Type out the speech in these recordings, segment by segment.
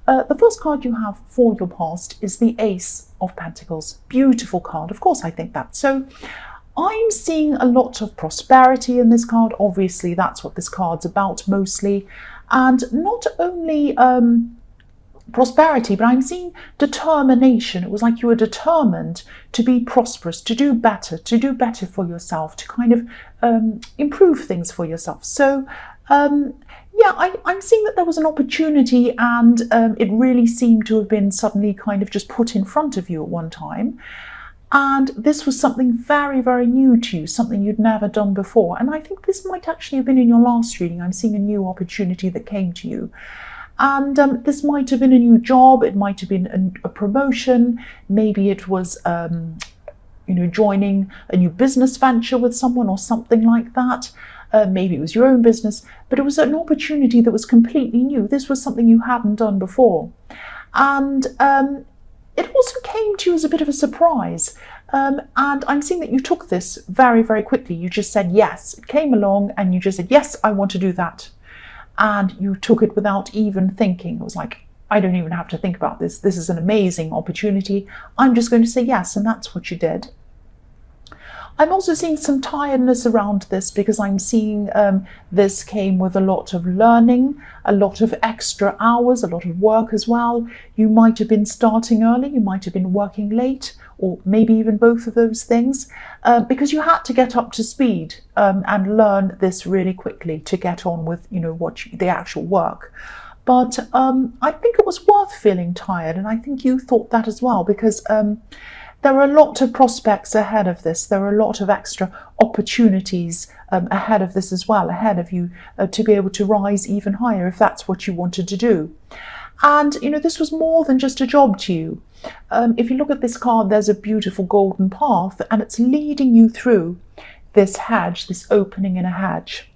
the first card you have for your past is the Ace of Pentacles. Beautiful card. Of course, I think that. So I'm seeing a lot of prosperity in this card. Obviously, that's what this card's about mostly. And not only prosperity, but I'm seeing determination. It was like you were determined to be prosperous, to do better for yourself, to kind of improve things for yourself. So yeah, I'm seeing that there was an opportunity, and it really seemed to have been suddenly kind of just put in front of you at one time. And this was something very, very new to you, something you'd never done before. And I think this might actually have been in your last reading. I'm seeing a new opportunity that came to you. And this might have been a new job. It might have been a promotion. Maybe it was, joining a new business venture with someone or something like that. Maybe it was your own business, but it was an opportunity that was completely new. This was something you hadn't done before. And it also came to you as a bit of a surprise. And I'm seeing that you took this very, very quickly. You just said yes. It came along and you just said, yes, I want to do that. And you took it without even thinking. It was like, I don't even have to think about this. This is an amazing opportunity. I'm just going to say yes. And that's what you did. I'm also seeing some tiredness around this, because I'm seeing this came with a lot of learning, a lot of extra hours, a lot of work as well. You might have been starting early, you might have been working late, or maybe even both of those things, because you had to get up to speed and learn this really quickly to get on with, the actual work. But I think it was worth feeling tired, and I think you thought that as well, because there are a lot of prospects ahead of this. There are a lot of extra opportunities ahead of this as well, ahead of you to be able to rise even higher if that's what you wanted to do. And, this was more than just a job to you. If you look at this card, there's a beautiful golden path, and it's leading you through this hedge, this opening in a hedge.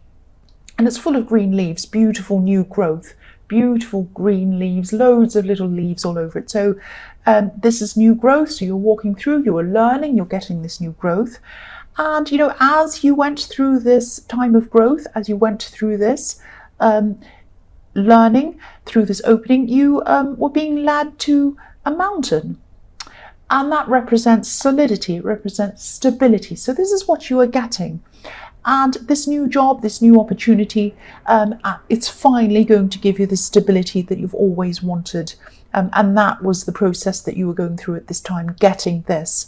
And it's full of green leaves, beautiful new growth, beautiful green leaves, loads of little leaves all over it. So this is new growth. So you're walking through, you're learning, you're getting this new growth. And, as you went through this time of growth, as you went through this learning, through this opening, you were being led to a mountain. And that represents solidity, it represents stability. So this is what you are getting. And this new job, this new opportunity, it's finally going to give you the stability that you've always wanted. And that was the process that you were going through at this time, getting this.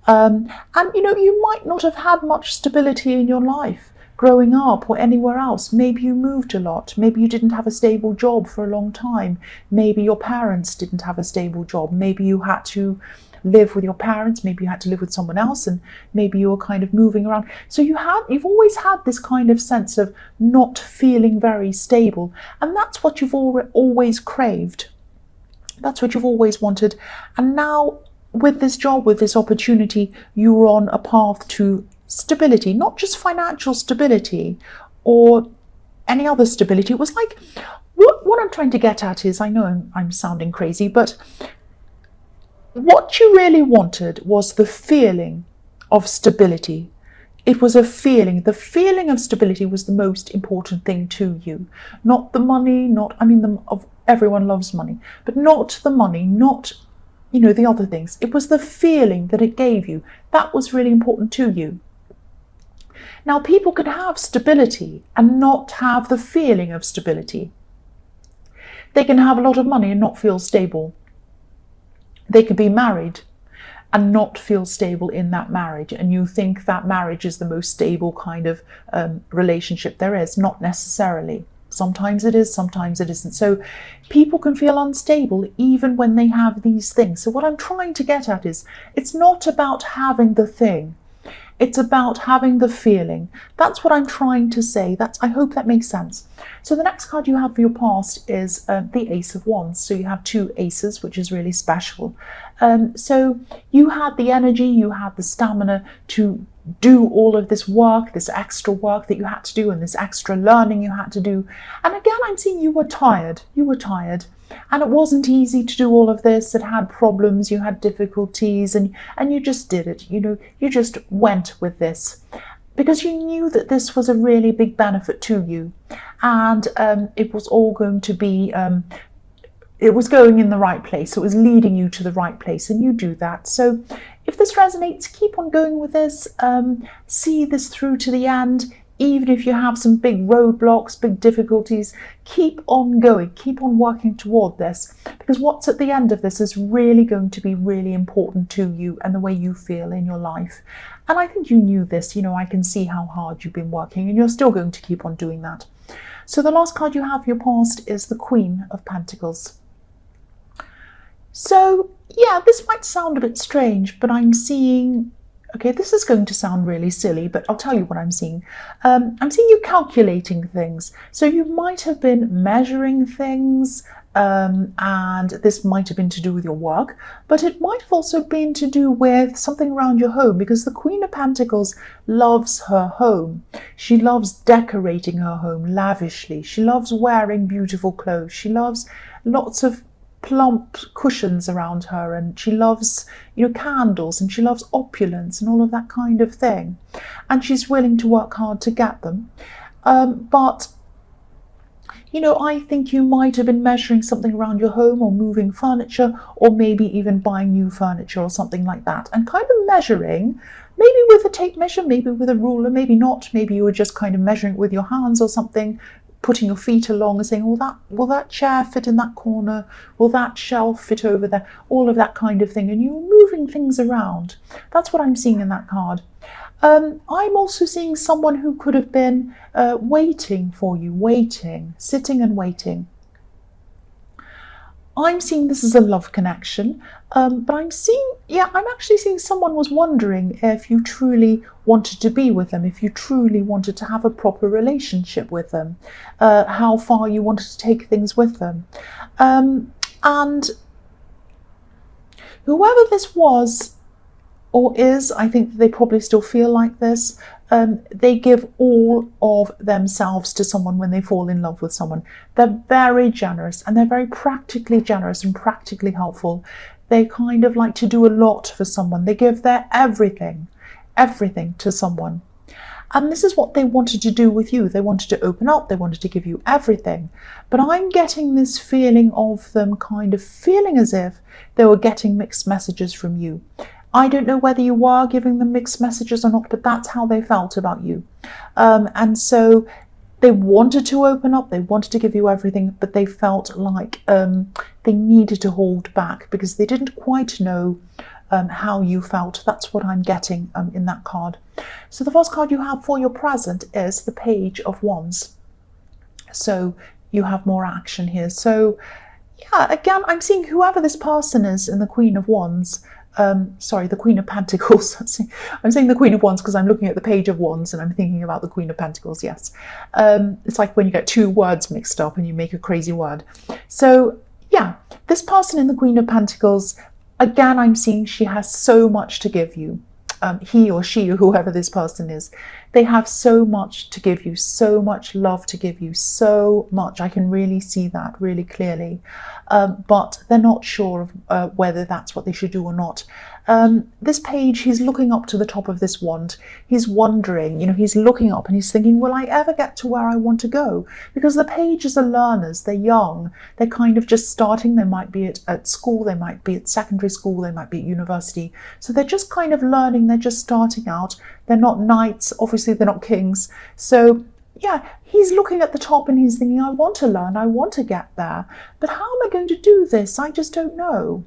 And, you might not have had much stability in your life growing up or anywhere else. Maybe you moved a lot. Maybe you didn't have a stable job for a long time. Maybe your parents didn't have a stable job. Maybe you had to live with your parents, maybe you had to live with someone else, and maybe you were kind of moving around. So you've always had this kind of sense of not feeling very stable, and that's what you've always craved. That's what you've always wanted. And now with this job, with this opportunity, you're on a path to stability, not just financial stability or any other stability. It was like, what I'm trying to get at is, I know I'm sounding crazy, but what you really wanted was the feeling of stability. It was a feeling. The feeling of stability was the most important thing to you. Not the money, everyone loves money, but not the money, not, the other things. It was the feeling that it gave you. That was really important to you. Now, people can have stability and not have the feeling of stability. They can have a lot of money and not feel stable. They could be married and not feel stable in that marriage, and you think that marriage is the most stable kind of relationship there is. Not necessarily. Sometimes it is, sometimes it isn't. So people can feel unstable even when they have these things. So what I'm trying to get at is, it's not about having the thing. It's about having the feeling. That's what I'm trying to say. I hope that makes sense. So the next card you have for your past is the Ace of Wands. So you have two aces, which is really special. So you had the energy, you had the stamina to do all of this work, this extra work that you had to do, and this extra learning you had to do. And again, I'm seeing you were tired. You were tired. And it wasn't easy to do all of this. It had problems, you had difficulties, and you just did it. You just went with this because you knew that this was a really big benefit to you. And it was all going to be, it was going in the right place. It was leading you to the right place, and you do that. So if this resonates, keep on going with this. See this through to the end. Even if you have some big roadblocks, big difficulties, keep on going, keep on working toward this, because what's at the end of this is really going to be really important to you and the way you feel in your life. And I think you knew this, I can see how hard you've been working, and you're still going to keep on doing that. So the last card you have for your past is the Queen of Pentacles. So yeah, this might sound a bit strange, but I'm seeing, okay, this is going to sound really silly, but I'll tell you what I'm seeing. I'm seeing you calculating things. So you might have been measuring things, and this might have been to do with your work, but it might have also been to do with something around your home, because the Queen of Pentacles loves her home. She loves decorating her home lavishly. She loves wearing beautiful clothes. She loves lots of plump cushions around her, and she loves candles, and she loves opulence and all of that kind of thing, and she's willing to work hard to get them. But I think you might have been measuring something around your home, or moving furniture, or maybe even buying new furniture or something like that, and kind of measuring, maybe with a tape measure, maybe with a ruler, maybe not, maybe you were just kind of measuring it with your hands or something, putting your feet along and saying, will that chair fit in that corner? Will that shelf fit over there? All of that kind of thing. And you're moving things around. That's what I'm seeing in that card. I'm also seeing someone who could have been waiting for you, sitting and waiting. I'm seeing this as a love connection, but I'm actually seeing someone was wondering if you truly wanted to be with them, if you truly wanted to have a proper relationship with them, how far you wanted to take things with them. And whoever this was or is, I think they probably still feel like this. They give all of themselves to someone when they fall in love with someone. They're very generous, and they're very practically generous and practically helpful. They kind of like to do a lot for someone. They give their everything to someone. And this is what they wanted to do with you. They wanted to open up. They wanted to give you everything. But I'm getting this feeling of them kind of feeling as if they were getting mixed messages from you. I don't know whether you were giving them mixed messages or not, but that's how they felt about you. And so they wanted to open up, they wanted to give you everything, but they felt like they needed to hold back because they didn't quite know how you felt. That's what I'm getting in that card. So the first card you have for your present is the Page of Wands. So you have more action here. So yeah, again, I'm seeing whoever this person is in the Queen of Wands, the Queen of Pentacles. I'm saying the Queen of Wands because I'm looking at the Page of Wands and I'm thinking about the Queen of Pentacles, yes. It's like when you get two words mixed up and you make a crazy word. So yeah, this person in the Queen of Pentacles, again, I'm seeing she has so much to give you. He or she or whoever this person is, they have so much to give you, so much love to give you, so much. I can really see that really clearly, but they're not sure of whether that's what they should do or not. This page, he's looking up to the top of this wand. He's wondering, he's looking up and he's thinking, will I ever get to where I want to go? Because the pages are learners, they're young, they're kind of just starting. They might be at school, they might be at secondary school, they might be at university. So they're just kind of learning, they're just starting out. They're not knights, obviously they're not kings. So yeah, he's looking at the top and he's thinking, I want to learn, I want to get there, but how am I going to do this? I just don't know.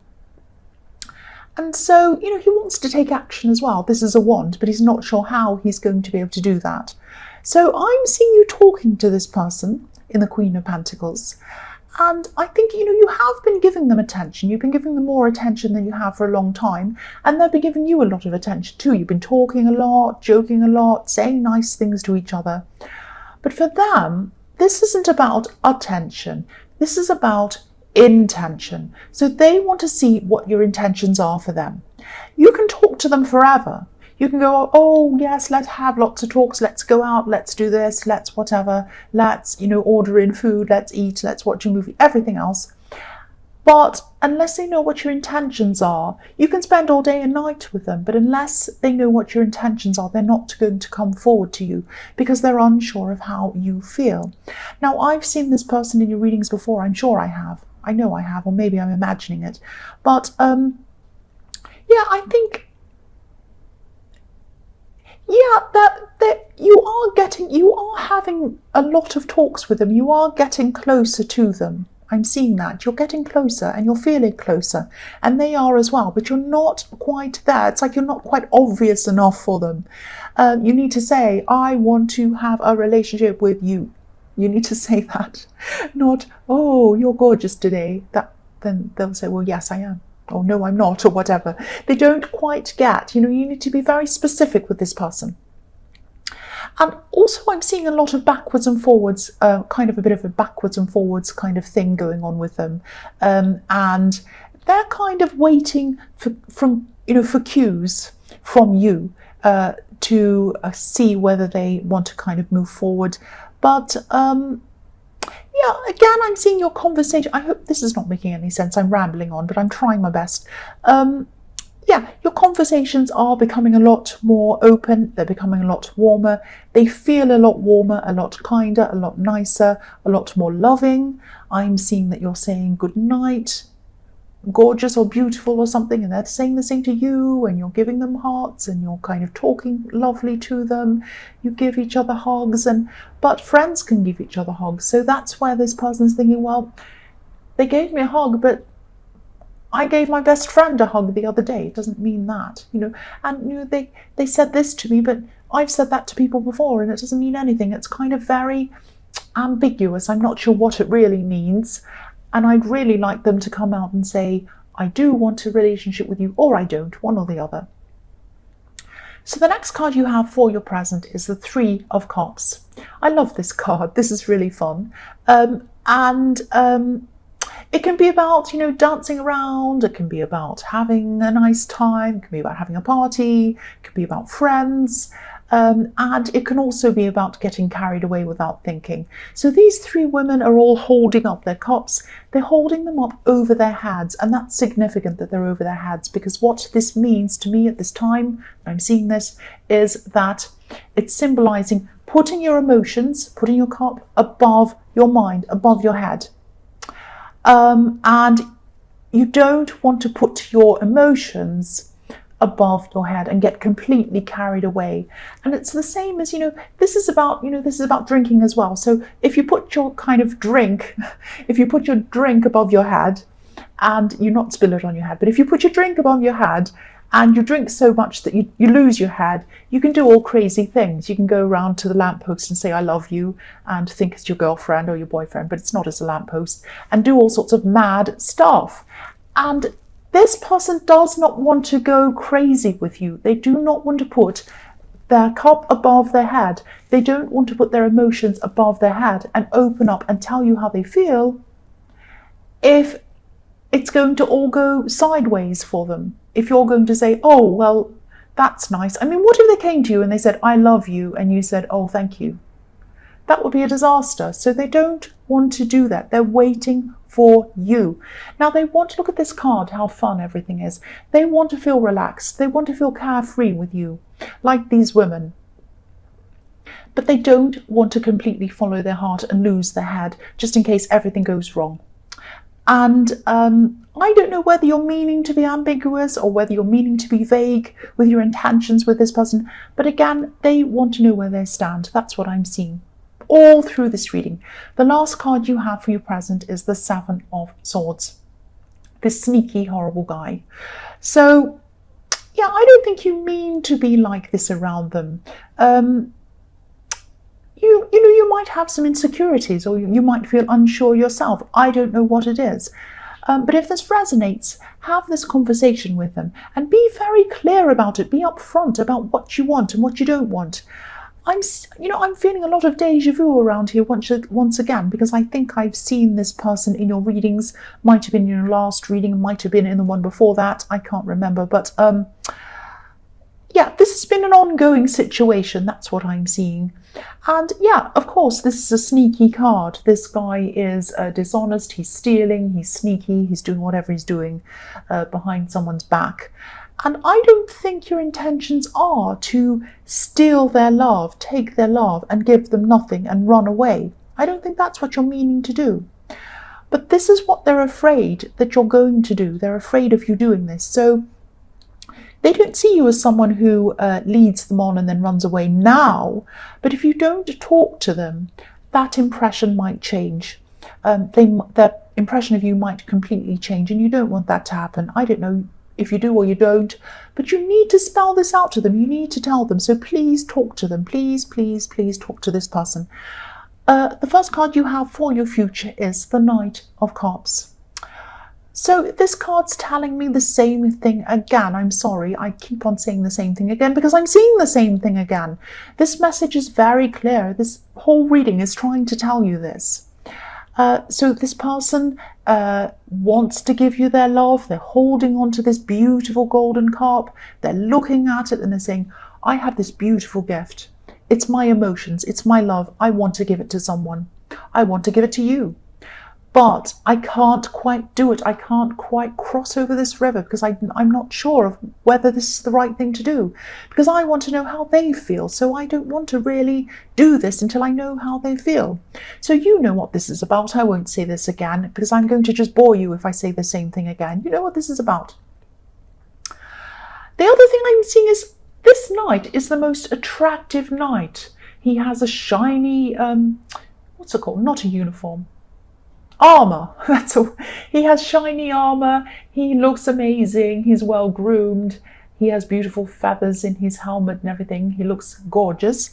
And so, he wants to take action as well. This is a wand, but he's not sure how he's going to be able to do that. So I'm seeing you talking to this person in the Queen of Pentacles. And I think, you have been giving them attention. You've been giving them more attention than you have for a long time. And they've been giving you a lot of attention too. You've been talking a lot, joking a lot, saying nice things to each other. But for them, this isn't about attention. This is about intention. So they want to see what your intentions are for them. You can talk to them forever. You can go, oh yes, let's have lots of talks, let's go out, let's do this, let's whatever, let's order in food, let's eat, let's watch a movie, everything else. But unless they know what your intentions are, you can spend all day and night with them, but unless they know what your intentions are, they're not going to come forward to you because they're unsure of how you feel. Now, I've seen this person in your readings before, I'm sure I have. I know I have, or maybe I'm imagining it. But yeah, I think, yeah, that you are having a lot of talks with them. You are getting closer to them. I'm seeing that. You're getting closer and you're feeling closer, and they are as well, but you're not quite there. It's like you're not quite obvious enough for them. You need to say, I want to have a relationship with you. You need to say that, not, oh, you're gorgeous today. Then they'll say, well, yes, I am. Oh, no, I'm not, or whatever. They don't quite get, you need to be very specific with this person. And also I'm seeing a lot of backwards and forwards, kind of a bit of a backwards and forwards kind of thing going on with them. And they're kind of waiting for cues from you to see whether they want to kind of move forward. But yeah, again, I'm seeing your conversation. I hope this is not making any sense. I'm rambling on, but I'm trying my best. Yeah, your conversations are becoming a lot more open. They're becoming a lot warmer. They feel a lot warmer, a lot kinder, a lot nicer, a lot more loving. I'm seeing that you're saying good night, gorgeous or beautiful or something, and they're saying the same to you, and you're giving them hearts, and you're kind of talking lovely to them. You give each other hugs, but friends can give each other hugs. So that's where this person's thinking, well, they gave me a hug, but I gave my best friend a hug the other day. It doesn't mean that, and they said this to me, but I've said that to people before, and it doesn't mean anything. It's kind of very ambiguous. I'm not sure what it really means. And I'd really like them to come out and say, I do want a relationship with you, or I don't, one or the other. So the next card you have for your present is the Three of Cups. I love this card. This is really fun. It can be about, dancing around. It can be about having a nice time. It can be about having a party. It can be about friends. And it can also be about getting carried away without thinking. So these three women are all holding up their cups. They're holding them up over their heads. And that's significant that they're over their heads, because what this means to me at this time, I'm seeing this, is that it's symbolizing putting your emotions, putting your cup above your mind, above your head. And you don't want to put your emotions above your head and get completely carried away. And it's the same as, this is about drinking as well. So if you put your drink above your head, and you not spill it on your head, but if you put your drink above your head and you drink so much that you lose your head, you can do all crazy things. You can go around to the lamppost and say, I love you, and think it's your girlfriend or your boyfriend, but it's not as a lamppost, and do all sorts of mad stuff. And this person does not want to go crazy with you. They do not want to put their cup above their head. They don't want to put their emotions above their head and open up and tell you how they feel if it's going to all go sideways for them. If you're going to say, oh, well, that's nice. I mean, what if they came to you and they said, I love you, and you said, oh, thank you? That would be a disaster. So they don't want to do that. They're waiting for you. Now they want to look at this card, how fun everything is. They want to feel relaxed. They want to feel carefree with you, like these women. But they don't want to completely follow their heart and lose their head, just in case everything goes wrong. And I don't know whether you're meaning to be ambiguous or whether you're meaning to be vague with your intentions with this person. But again, they want to know where they stand. That's what I'm seeing all through this reading. The last card you have for your present is the Seven of Swords. This sneaky, horrible guy. So, yeah, I don't think you mean to be like this around them. You might have some insecurities, or you might feel unsure yourself. I don't know what it is. But if this resonates, have this conversation with them and be very clear about it. Be upfront about what you want and what you don't want. I'm feeling a lot of deja vu around here once again, because I think I've seen this person in your readings. Might have been in your last reading, might have been in the one before that. I can't remember, but yeah, this has been an ongoing situation. That's what I'm seeing. And yeah, of course, this is a sneaky card. This guy is dishonest. He's stealing. He's sneaky. He's doing whatever he's doing behind someone's back. And I don't think your intentions are to steal their love, take their love and give them nothing and run away. I don't think that's what you're meaning to do. But this is what they're afraid that you're going to do. They're afraid of you doing this. So they don't see you as someone who leads them on and then runs away now. But if you don't talk to them, that impression might change. That impression of you might completely change, and you don't want that to happen. I don't know if you do or you don't, but you need to spell this out to them. You need to tell them. So please talk to them. Please, please, please talk to this person. The first card you have for your future is the Knight of Cups. So this card's telling me the same thing again. I'm sorry, I keep on saying the same thing again because I'm seeing the same thing again. This message is very clear. This whole reading is trying to tell you this. So this person wants to give you their love. They're holding on to this beautiful golden cup. They're looking at it and they're saying, I have this beautiful gift. It's my emotions. It's my love. I want to give it to someone. I want to give it to you. But I can't quite do it. I can't quite cross over this river because I'm not sure of whether this is the right thing to do. Because I want to know how they feel. So I don't want to really do this until I know how they feel. So you know what this is about. I won't say this again because I'm going to just bore you if I say the same thing again. You know what this is about. The other thing I'm seeing is this knight is the most attractive knight. He has a shiny, what's it called? Not a uniform. Armor. That's all. He has shiny armor. He looks amazing. He's well groomed. He has beautiful feathers in his helmet and everything. He looks gorgeous.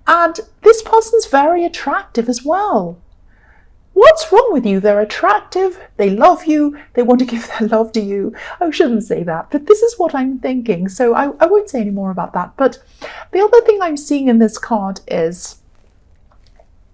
And this person's very attractive as well. What's wrong with you? They're attractive. They love you. They want to give their love to you. I shouldn't say that, but this is what I'm thinking. So I won't say any more about that. But the other thing I'm seeing in this card is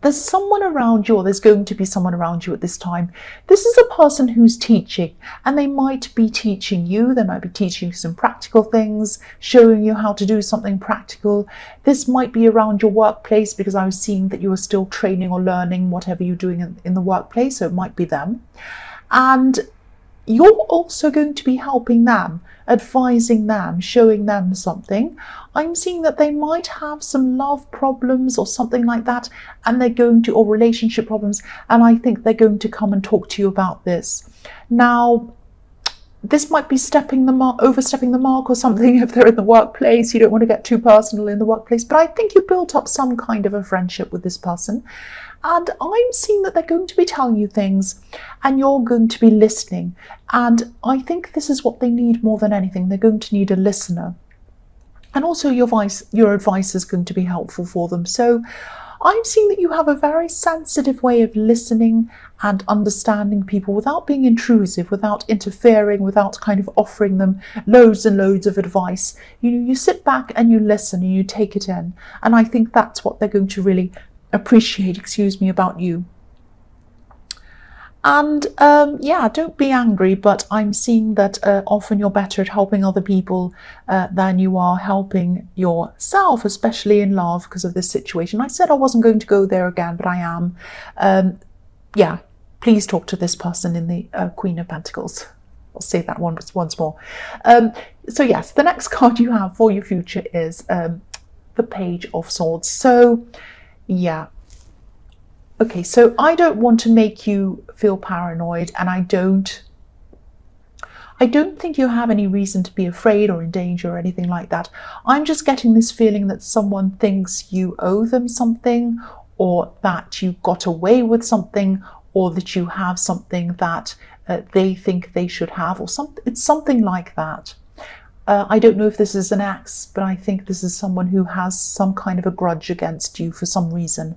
there's someone around you, or there's going to be someone around you at this time. This is a person who's teaching, and they might be teaching you. They might be teaching you some practical things, showing you how to do something practical. This might be around your workplace because I was seeing that you were still training or learning whatever you're doing in the workplace, so it might be them. And you're also going to be helping them, advising them, showing them something. I'm seeing that they might have some love problems or something like that, and they're going to, or relationship problems, and I think they're going to come and talk to you about this. Now, this might be overstepping the mark or something if they're in the workplace. You don't want to get too personal in the workplace, but I think you built up some kind of a friendship with this person. And I'm seeing that they're going to be telling you things and you're going to be listening. And I think this is what they need more than anything. They're going to need a listener. And also your advice is going to be helpful for them. So I'm seeing that you have a very sensitive way of listening and understanding people without being intrusive, without interfering, without kind of offering them loads and loads of advice. You sit back and you listen and you take it in. And I think that's what they're going to really appreciate, about you. And yeah, don't be angry, but I'm seeing that often you're better at helping other people than you are helping yourself, especially in love, because of this situation. I said I wasn't going to go there again, but I am. Yeah, please talk to this person in the Queen of Pentacles. I'll say that once more. So yes, the next card you have for your future is the Page of Swords. So yeah. Okay, so I don't want to make you feel paranoid, and I don't think you have any reason to be afraid or in danger or anything like that. I'm just getting this feeling that someone thinks you owe them something, or that you got away with something, or that you have something that they think they should have, or something. It's something like that. I don't know if this is an ex, but I think this is someone who has some kind of a grudge against you for some reason.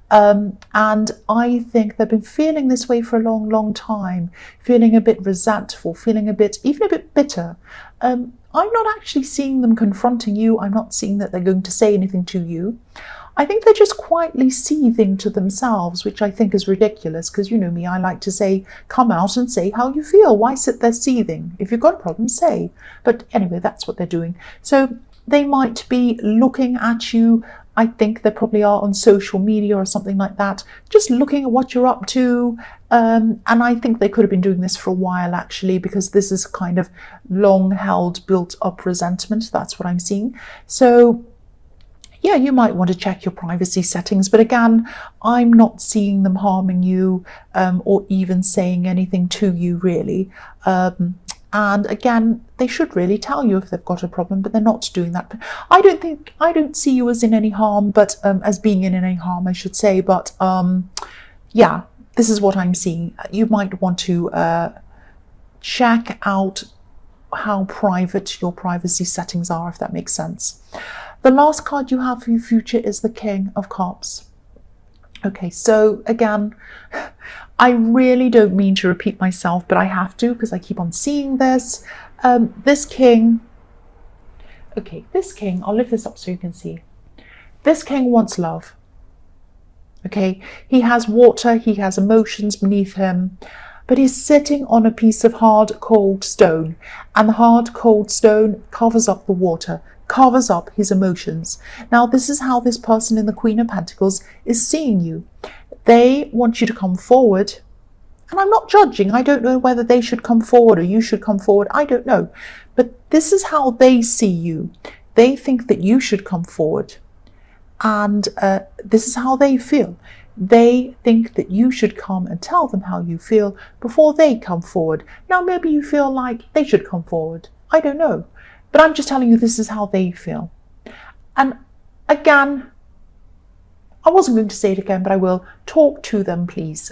And I think they've been feeling this way for a long, long time, feeling a bit resentful, feeling even a bit bitter. I'm not actually seeing them confronting you. I'm not seeing that they're going to say anything to you. I think they're just quietly seething to themselves, which I think is ridiculous, because you know me, I like to say, come out and say how you feel. Why sit there seething? If you've got a problem, say. But anyway, that's what they're doing. So they might be looking at you. I think they probably are on social media or something like that, just looking at what you're up to. And I think they could have been doing this for a while, actually, because this is kind of long-held, built-up resentment. That's what I'm seeing. So yeah, you might want to check your privacy settings, but again, I'm not seeing them harming you or even saying anything to you really. And again, they should really tell you if they've got a problem, but they're not doing that. I don't see you as in any harm, but as being in any harm, I should say. But yeah, this is what I'm seeing. You might want to check out how private your privacy settings are, if that makes sense. The last card you have for your future is the King of Cups. Okay, so again, I really don't mean to repeat myself, but I have to because I keep on seeing this. This king, I'll lift this up so you can see. This king wants love. Okay, he has water, he has emotions beneath him, but he's sitting on a piece of hard, cold stone, and the hard, cold stone covers up the water, covers up his emotions. Now, this is how this person in the Queen of Pentacles is seeing you. They want you to come forward, and I'm not judging. I don't know whether they should come forward or you should come forward. I don't know. But this is how they see you. They think that you should come forward. And this is how they feel. They think that you should come and tell them how you feel before they come forward. Now, maybe you feel like they should come forward. I don't know. But I'm just telling you this is how they feel. And again, I wasn't going to say it again, but I will. Talk to them, please.